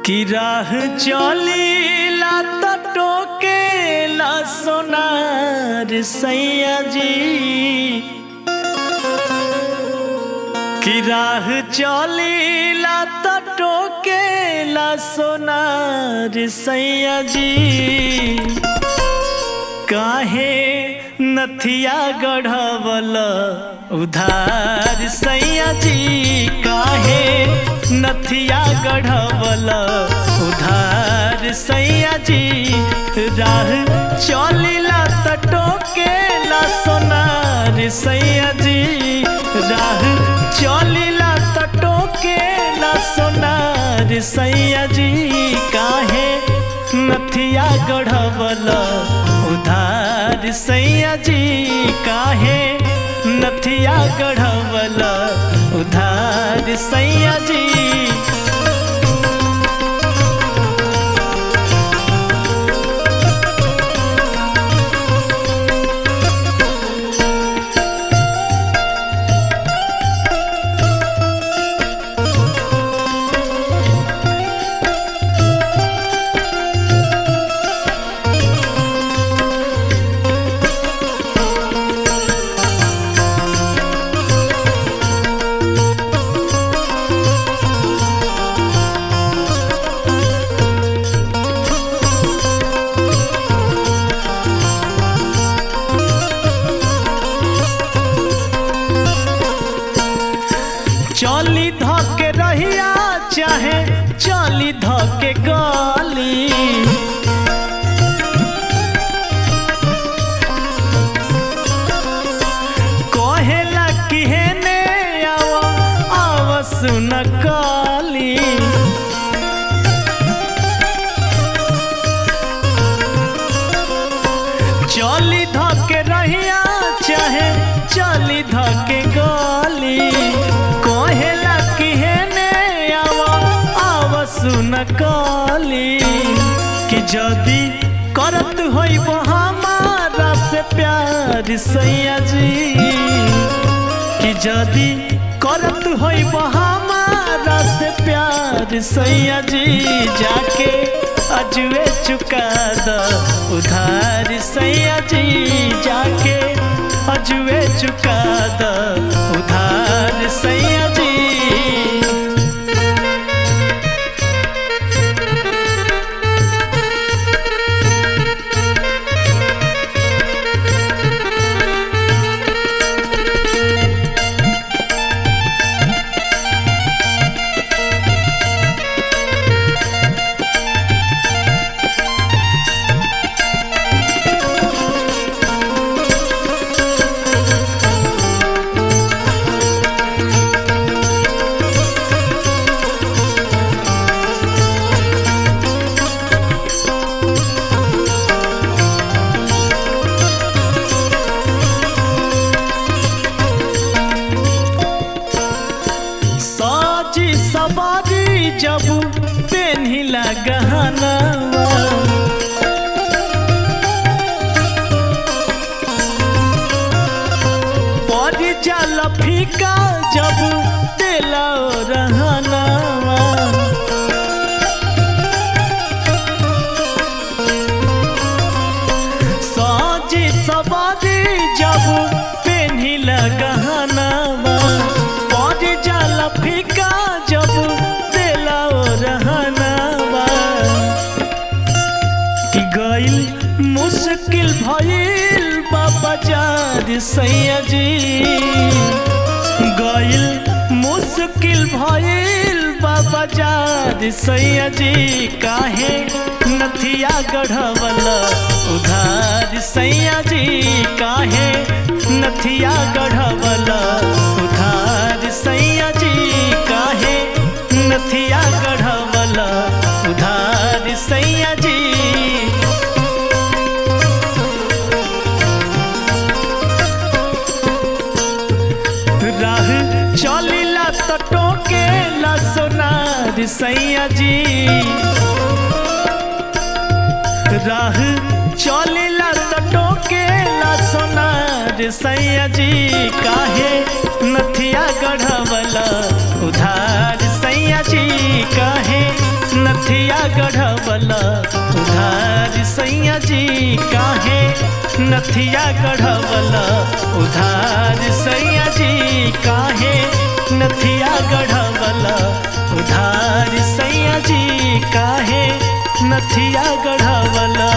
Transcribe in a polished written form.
कि राह चलीला त टोकेला सोनार सैया जी, कि राह चलीला त टोकेला सोनार सैया जी, काहे नथिया गढ़वल उधार सैया जी, काहे नथिया गढ़वल उधार सैया जी, राह चलिला त टोकेला सोनार सैया जी, राह चलिला त टोकेला सोनार सैया जी, काहे नथिया गढ़वल उधार सैया जी, काहे नथिया गढ़वल उधार सैया जी। चली धके रहिया चाहे चली धके गली, कहेला कि हेने आव सुन काली, चली धके रहिया चाहे चली धके गली, कहेला कि हेने आव सुन काली, कि जदी करत होइब हमारा से प्यार सैया जी, कि जदी करत होइब हमारा से प्यार सैया जी, जाके अजुए चुका द उधार सैया जी, जाके अजुए चुका द उधार सैया जी। सवारी जब पेन्हिला गहनवा, पड़ जाला फीका जब तेला रहनवा, साजी सवारी जब पेन्हिला गहनवा, पड़ जाला फीका जब तेला रहनवा, कि गइल मुश्किल भइल बाजार सैया जी, गइल मुश्किल भइल बाजार सैया जी, काहे नथिया गढ़वल उधार सैया जी, काहे नथिया गढ़वल उधार सैया जी, काहे नथिया गढ़वल उधार सैया जी। राह चलिला त टोकेला सोनार सैया जी, राह चलिला त टोकेला सोनार सैया जी, काहे नथिया गढ़वल उधार सैया जी, काहे नथिया नथिया गढ़वला उधार सैया जी काहे नथिया गढ़वला उधार सैया जी काहे नथिया गढ़वला उधार सैया जी काहे नथिया गढ़वला।